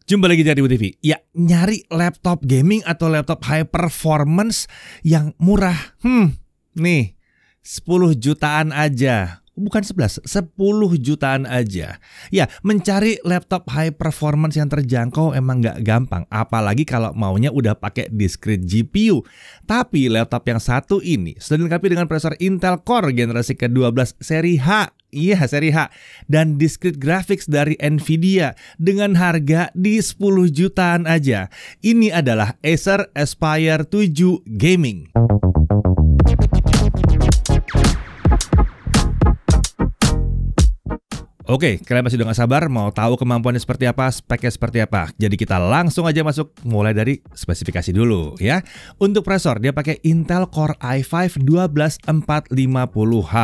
Jumpa lagi di Ibu TV. Ya, nyari laptop gaming atau laptop high performance yang murah. Nih, 10 jutaan aja. Bukan 11, 10 jutaan aja. Ya, mencari laptop high performance yang terjangkau emang nggak gampang. Apalagi kalau maunya udah pakai discrete GPU. Tapi laptop yang satu ini sudah dilengkapi dengan prosesor Intel Core generasi ke-12 seri H. Iya, seri H. Dan discrete graphics dari Nvidia dengan harga di 10 jutaan aja. Ini adalah Acer Aspire 7 Gaming. Oke, kalian pasti udah gak sabar mau tahu kemampuannya seperti apa, speknya seperti apa. Jadi kita langsung aja masuk mulai dari spesifikasi dulu ya. Untuk prosesor dia pakai Intel Core i5 12450H.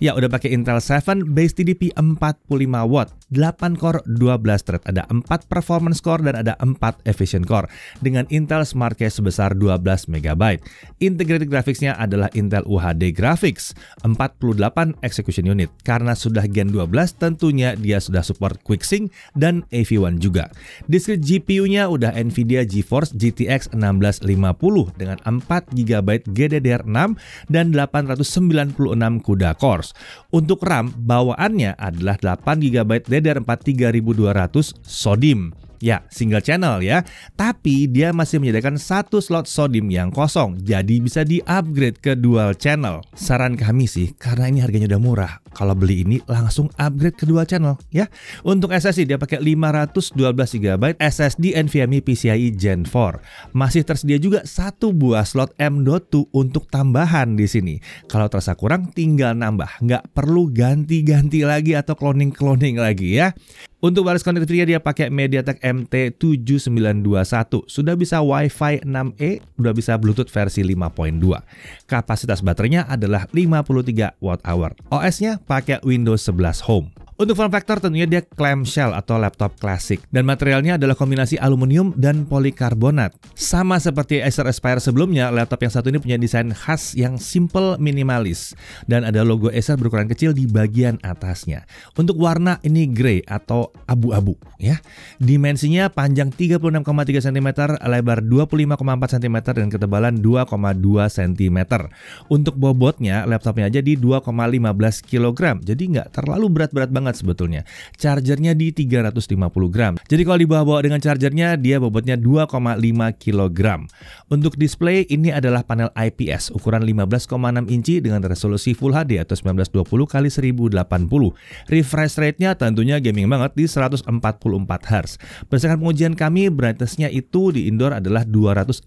Ya, udah pakai Intel 7 base TDP 45 watt, 8 core 12 thread, ada 4 performance core dan ada 4 efficient core dengan Intel Smart Cache sebesar 12 MB. Integrated graphics-nya adalah Intel UHD Graphics 48 execution unit. Karena sudah Gen 12 tentunya dia sudah support QuickSync dan AV1 juga. Discrete GPU-nya udah Nvidia GeForce GTX 1650 dengan 4 GB GDDR6 dan 896 CUDA cores. Untuk RAM bawaannya adalah 8 GB DDR4 3200 SODIMM. Ya, single channel ya. Tapi dia masih menyediakan satu slot SODIMM yang kosong. Jadi bisa di-upgrade ke dual channel. Saran kami sih, karena ini harganya udah murah, kalau beli ini langsung upgrade ke dual channel ya. Untuk SSD dia pakai 512 GB SSD NVMe PCIe Gen 4. Masih tersedia juga satu buah slot M.2 untuk tambahan di sini. Kalau terasa kurang tinggal nambah, nggak perlu ganti-ganti lagi atau cloning lagi ya. Untuk baris konektivitasnya dia pakai MediaTek MT7921. Sudah bisa Wi-Fi 6E, sudah bisa Bluetooth versi 5.2. Kapasitas baterainya adalah 53 Wh. OS-nya pakai Windows 11 Home. Untuk form factor tentunya dia clamshell atau laptop klasik. Dan materialnya adalah kombinasi aluminium dan polikarbonat. Sama seperti Acer Aspire sebelumnya, laptop yang satu ini punya desain khas yang simple minimalis. Dan ada logo Acer berukuran kecil di bagian atasnya. Untuk warna ini grey atau abu-abu ya. Dimensinya panjang 36,3 cm, lebar 25,4 cm dan ketebalan 2,2 cm. Untuk bobotnya laptopnya aja di 2,15 kg. Jadi nggak terlalu berat-berat banget sebetulnya. Chargernya di 350 gram. Jadi kalau dibawa-bawa dengan chargernya dia bobotnya 2,5 kg. Untuk display ini adalah panel IPS ukuran 15,6 inci dengan resolusi Full HD atau 1920 x 1080. Refresh rate-nya tentunya gaming banget di 144 Hz. Berdasarkan pengujian kami, brightness-nya itu di indoor adalah 240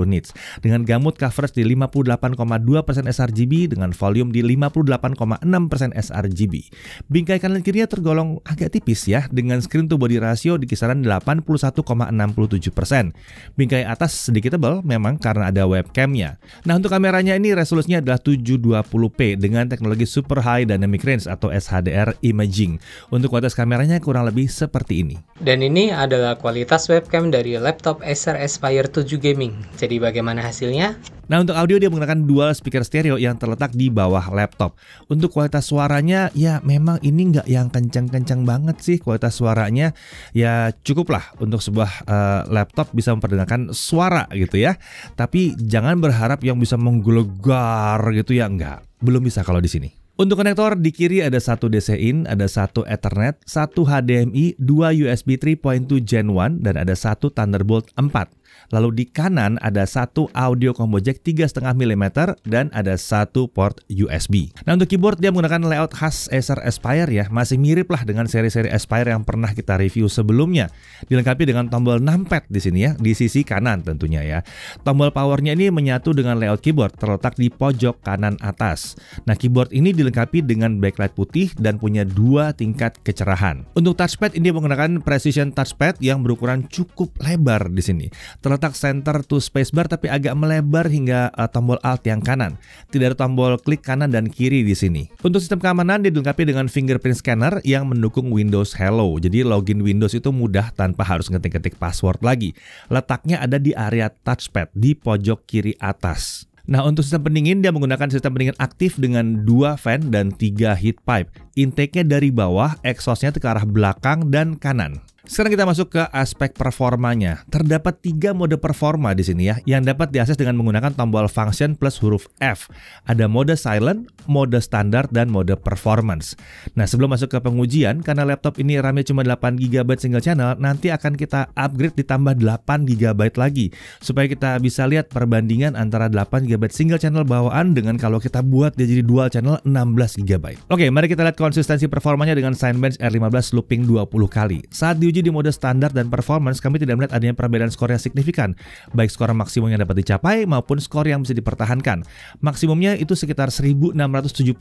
nits dengan gamut coverage di 58,2% sRGB dengan volume di 58,6% sRGB. Bingkai kanan kirinya tergolong agak tipis ya, dengan screen to body ratio di kisaran 81,67%. Bingkai atas sedikit tebal memang karena ada webcamnya. Nah, untuk kameranya ini resolusinya adalah 720p dengan teknologi Super High Dynamic Range atau SHDR imaging. Untuk kualitas kameranya kurang lebih seperti ini. Dan ini adalah kualitas webcam dari laptop Acer Aspire 7 Gaming. Jadi bagaimana hasilnya? Nah, untuk audio dia menggunakan dual speaker stereo yang terletak di bawah laptop. Untuk kualitas suaranya ya memang ini nggak yang kencang-kencang banget sih kualitas suaranya. Ya cukuplah untuk sebuah laptop bisa memperdengarkan suara gitu ya. Tapi jangan berharap yang bisa menggelegar gitu ya, enggak. Belum bisa kalau di sini. Untuk konektor di kiri ada satu DC-in, ada satu Ethernet, satu HDMI, dua USB 3.2 Gen 1 dan ada satu Thunderbolt 4. Lalu di kanan ada satu audio combo jack 3,5 mm dan ada satu port USB. Nah, untuk keyboard dia menggunakan layout khas Acer Aspire ya. Masih mirip lah dengan seri-seri Aspire yang pernah kita review sebelumnya. Dilengkapi dengan tombol numpad di sini ya, di sisi kanan tentunya ya. Tombol powernya ini menyatu dengan layout keyboard terletak di pojok kanan atas. Nah, keyboard ini dilengkapi dengan backlight putih dan punya 2 tingkat kecerahan. Untuk touchpad ini menggunakan precision touchpad yang berukuran cukup lebar di sini. Terletak center to spacebar tapi agak melebar hingga tombol alt yang kanan. Tidak ada tombol klik kanan dan kiri di sini. Untuk sistem keamanan dilengkapi dengan fingerprint scanner yang mendukung Windows Hello. Jadi login Windows itu mudah tanpa harus ngetik-ngetik password lagi. Letaknya ada di area touchpad di pojok kiri atas. Nah, untuk sistem pendingin dia menggunakan sistem pendingin aktif dengan 2 fan dan 3 heat pipe. Intake-nya dari bawah, exhaust-nya ke arah belakang dan kanan. Sekarang kita masuk ke aspek performanya. Terdapat 3 mode performa di sini ya, yang dapat diakses dengan menggunakan tombol function plus huruf F. Ada mode silent, mode standar, dan mode performance. Nah, sebelum masuk ke pengujian, karena laptop ini RAM-nya cuma 8 GB single channel, nanti akan kita upgrade ditambah 8 GB lagi, supaya kita bisa lihat perbandingan antara 8 GB single channel bawaan dengan kalau kita buat dia jadi dual channel 16 GB. Oke, mari kita lihat konsistensi performanya dengan Cinebench R15 looping 20 kali. Saat diuji di mode standar dan performance, kami tidak melihat adanya perbedaan skor yang signifikan, baik skor maksimum yang dapat dicapai maupun skor yang bisa dipertahankan. Maksimumnya itu sekitar 1679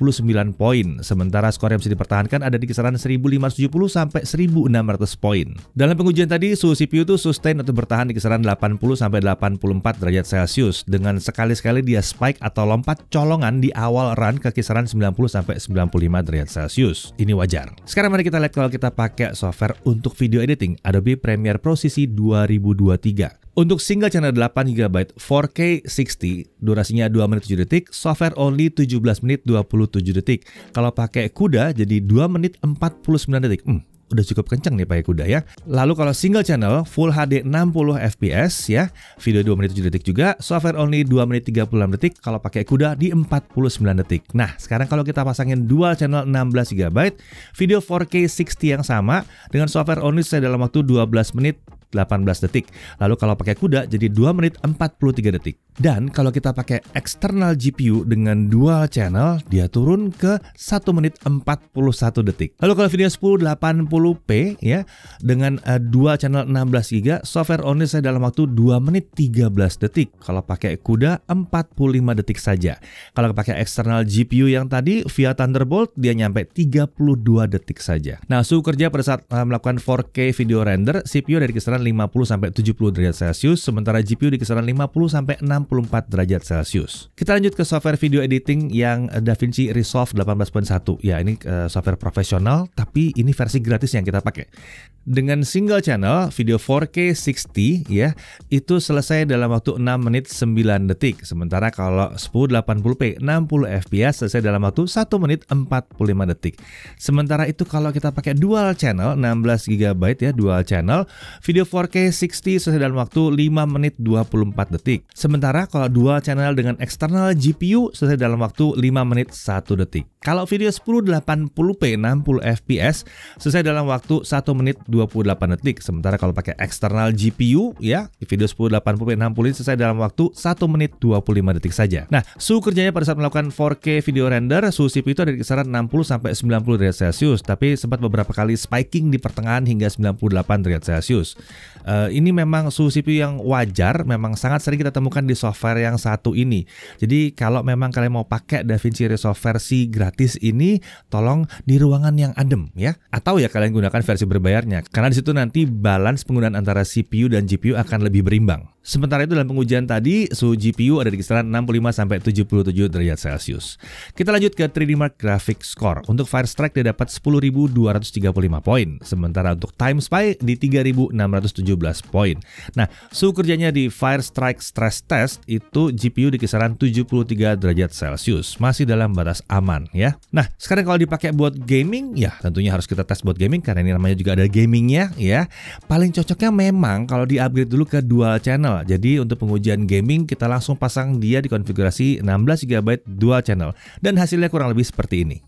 poin, sementara skor yang bisa dipertahankan ada di kisaran 1570 sampai 1600 poin. Dalam pengujian tadi, suhu CPU itu sustain atau bertahan di kisaran 80 sampai 84 derajat Celcius, dengan sekali-sekali dia spike atau lompat colongan di awal run ke kisaran 90 sampai 95 derajat Celcius. Ini wajar. Sekarang mari kita lihat kalau kita pakai software untuk video editing, Adobe Premiere Pro CC 2023. Untuk single channel 8 GB 4K 60, durasinya 2 menit 7 detik, software only 17 menit 27 detik. Kalau pakai CUDA jadi 2 menit 49 detik. Udah cukup kenceng nih pakai CUDA ya. Lalu kalau single channel Full HD 60 fps ya, video 2 menit 7 detik juga, software only 2 menit 36 detik, kalau pakai CUDA di 49 detik. Nah, sekarang kalau kita pasangin dual channel 16 GB, video 4K 60 yang sama dengan software only saya dalam waktu 12 menit 18 detik. Lalu kalau pakai CUDA jadi 2 menit 43 detik. Dan kalau kita pakai external GPU dengan dual channel, dia turun ke 1 menit 41 detik. Lalu kalau video 1080p ya, dengan dual channel 16 GB, software only saya dalam waktu 2 menit 13 detik. Kalau pakai CUDA 45 detik saja. Kalau pakai external GPU yang tadi via Thunderbolt, dia nyampe 32 detik saja. Nah, suhu kerja pada saat melakukan 4K video render, CPU dari kisaran 50 sampai 70 derajat Celcius, sementara GPU di kisaran 50 sampai 64 derajat Celcius. Kita lanjut ke software video editing yang DaVinci Resolve 18.1. Ya, ini software profesional, tapi ini versi gratis yang kita pakai. Dengan single channel video 4K 60 ya, itu selesai dalam waktu 6 menit 9 detik. Sementara kalau 1080p 60 fps selesai dalam waktu 1 menit 45 detik. Sementara itu kalau kita pakai dual channel 16 GB ya, dual channel, video 4K 60 selesai dalam waktu 5 menit 24 detik. Sementara kalau dual channel dengan external GPU selesai dalam waktu 5 menit 1 detik. Kalau video 1080p 60 fps selesai dalam waktu 1 menit 28 detik. Sementara kalau pakai external GPU ya, video 1080p 60 selesai dalam waktu 1 menit 25 detik saja. Nah, suhu kerjanya pada saat melakukan 4K video render, suhu CPU itu ada di kisaran 60 sampai 90 derajat Celcius, tapi sempat beberapa kali spiking di pertengahan hingga 98 derajat Celcius. Ini memang suhu CPU yang wajar, memang sangat sering kita temukan di software yang satu ini. Jadi kalau memang kalian mau pakai DaVinci Resolve versi gratis ini, tolong di ruangan yang adem ya. Atau ya kalian gunakan versi berbayarnya, karena di situ nanti balance penggunaan antara CPU dan GPU akan lebih berimbang. Sementara itu dalam pengujian tadi, suhu GPU ada di kisaran 65 sampai 77 derajat Celcius. Kita lanjut ke 3D Mark Graphics Score. Untuk Firestrike dia dapat 10.235 poin, sementara untuk TimeSpy di 3.617 poin. Nah, suhu kerjanya di Firestrike Stress Test itu GPU di kisaran 73 derajat Celcius, masih dalam batas aman ya. Nah, sekarang kalau dipakai buat gaming, ya tentunya harus kita tes buat gaming karena ini namanya juga ada gamingnya ya. Paling cocoknya memang kalau di-upgrade dulu ke dual channel. Jadi untuk pengujian gaming kita langsung pasang dia di konfigurasi 16 GB dual channel dan hasilnya kurang lebih seperti ini.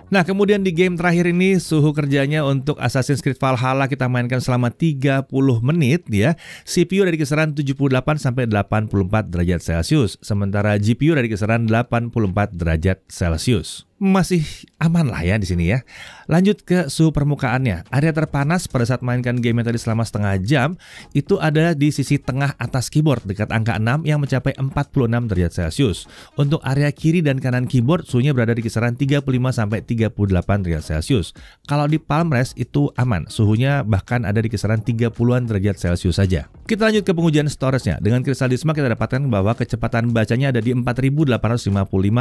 Nah, kemudian di game terakhir ini suhu kerjanya untuk Assassin's Creed Valhalla kita mainkan selama 30 menit ya. CPU dari kisaran 78 sampai 84 derajat Celcius, sementara GPU dari kisaran 84 derajat Celcius. Masih aman lah ya di sini ya. Lanjut ke suhu permukaannya. Area terpanas pada saat mainkan game yang tadi selama setengah jam itu ada di sisi tengah atas keyboard dekat angka 6 yang mencapai 46 derajat Celcius. Untuk area kiri dan kanan keyboard suhunya berada di kisaran 35 sampai 38 derajat Celcius. Kalau di palm rest itu aman, suhunya bahkan ada di kisaran 30-an derajat Celcius saja. Kita lanjut ke pengujian storage-nya. Dengan Crystal Disma kita dapatkan bahwa kecepatan bacanya ada di 4855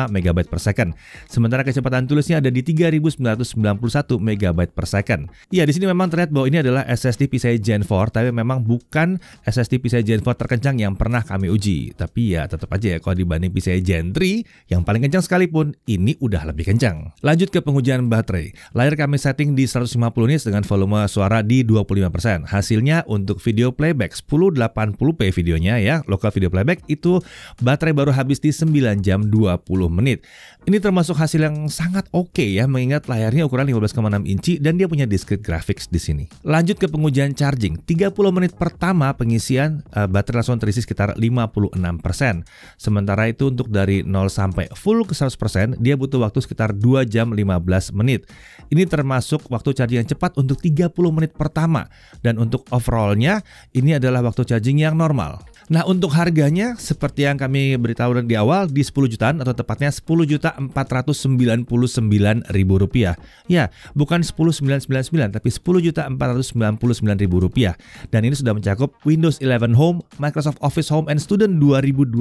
MB per second. Sementara kecepatan tulisnya ada di 3991 MB per second. Ya, di sini memang terlihat bahwa ini adalah SSD PCIe Gen 4, tapi memang bukan SSD PCIe Gen 4 terkencang yang pernah kami uji. Tapi ya tetap aja ya, kalau dibanding PCIe Gen 3 yang paling kencang sekalipun, ini udah lebih kencang. Lanjut ke pengujian baterai. Layar kami setting di 150 nits dengan volume suara di 25%. Hasilnya untuk video playback 1080p videonya ya, local video playback itu baterai baru habis di 9 jam 20 menit. Ini termasuk hasil yang sangat oke ya, mengingat layarnya ukuran 15,6 inci dan dia punya discrete graphics di sini. Lanjut ke pengujian charging. 30 menit pertama pengisian baterai langsung terisi sekitar 56%. Sementara itu untuk dari 0 sampai full ke 100% dia butuh waktu sekitar 2 jam 15 menit. Ini termasuk waktu charging yang cepat untuk 30 menit pertama. Dan untuk overallnya ini adalah waktu charging yang normal. Nah, untuk harganya seperti yang kami beritahu di awal di 10 jutaan atau tepatnya Rp10.499.000. Ya, bukan Rp10.999 tapi Rp10.499.000. Dan ini sudah mencakup Windows 11 Home, Microsoft Office Home and Student 2021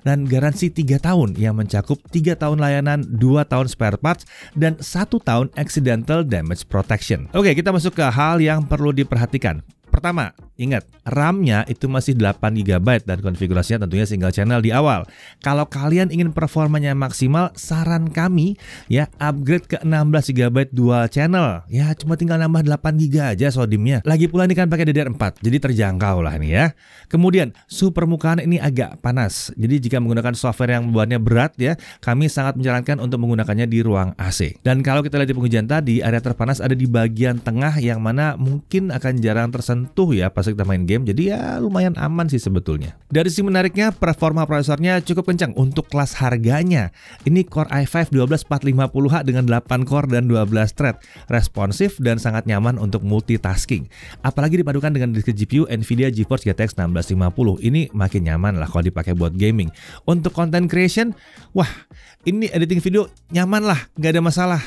dan garansi 3 tahun yang mencakup 3 tahun layanan, 2 tahun spare parts dan 1 tahun accidental damage protection. Oke, kita masuk ke hal yang perlu diperhatikan. Pertama, ingat, RAM-nya itu masih 8GB dan konfigurasinya tentunya single channel di awal. Kalau kalian ingin performanya maksimal, saran kami ya upgrade ke 16GB dual channel. Ya cuma tinggal nambah 8GB aja SODIMM-nya. Lagi pula ini kan pakai DDR4, jadi terjangkau lah nih ya. Kemudian, suhu permukaan ini agak panas. Jadi jika menggunakan software yang membuatnya berat ya, kami sangat menyarankan untuk menggunakannya di ruang AC. Dan kalau kita lihat di pengujian tadi, area terpanas ada di bagian tengah yang mana mungkin akan jarang tersentuh ya pas kita main game, jadi ya lumayan aman sih sebetulnya. Dari sisi menariknya, performa prosesornya cukup kencang untuk kelas harganya. Ini Core i5 12450H dengan 8 core dan 12 thread, responsif dan sangat nyaman untuk multitasking. Apalagi dipadukan dengan disk GPU Nvidia GeForce GTX 1650, ini makin nyaman lah kalau dipakai buat gaming. Untuk content creation, wah ini editing video nyaman lah, nggak ada masalah.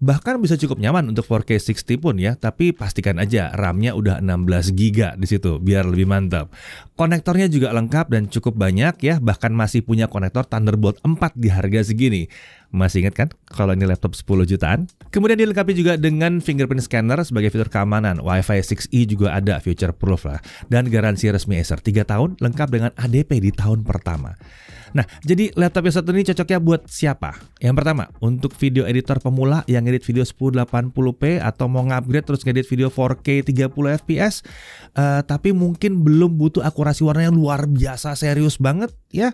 Bahkan bisa cukup nyaman untuk 4K 60 pun ya, tapi pastikan aja RAM-nya udah 16GB di situ biar lebih mantap. Konektornya juga lengkap dan cukup banyak ya, bahkan masih punya konektor Thunderbolt 4 di harga segini. Masih ingat kan kalau ini laptop 10 jutaan? Kemudian dilengkapi juga dengan fingerprint scanner sebagai fitur keamanan. Wi-Fi 6E juga ada, future proof lah. Dan garansi resmi Acer 3 tahun lengkap dengan ADP di tahun pertama. Nah, jadi laptop yang satu ini cocoknya buat siapa? Yang pertama, untuk video editor pemula yang ngedit video 1080p atau mau ngupgrade terus ngedit video 4K 30fps, tapi mungkin belum butuh akurasi warna yang luar biasa serius banget ya.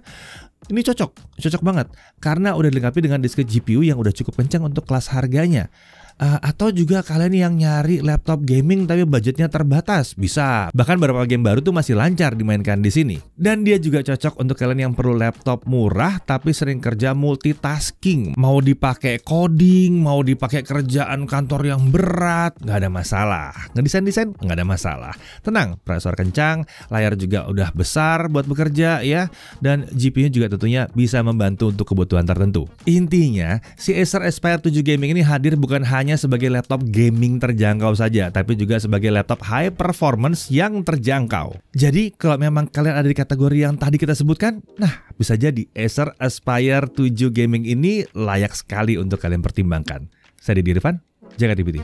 Ini cocok banget karena udah dilengkapi dengan disk GPU yang udah cukup kencang untuk kelas harganya. Atau juga kalian yang nyari laptop gaming tapi budgetnya terbatas, bisa. Bahkan beberapa game baru tuh masih lancar dimainkan di sini. Dan dia juga cocok untuk kalian yang perlu laptop murah tapi sering kerja multitasking. Mau dipakai coding, mau dipakai kerjaan kantor yang berat, nggak ada masalah. Ngedesain nggak ada masalah. Tenang, prosesor kencang, layar juga udah besar buat bekerja ya, dan GPU juga tentunya bisa membantu untuk kebutuhan tertentu. Intinya, si Acer Aspire 7 Gaming ini hadir bukan hanya sebagai laptop gaming terjangkau saja, tapi juga sebagai laptop high performance yang terjangkau. Jadi kalau memang kalian ada di kategori yang tadi kita sebutkan, nah bisa jadi Acer Aspire 7 Gaming ini layak sekali untuk kalian pertimbangkan. Saya Didi Irfan, jaga TV.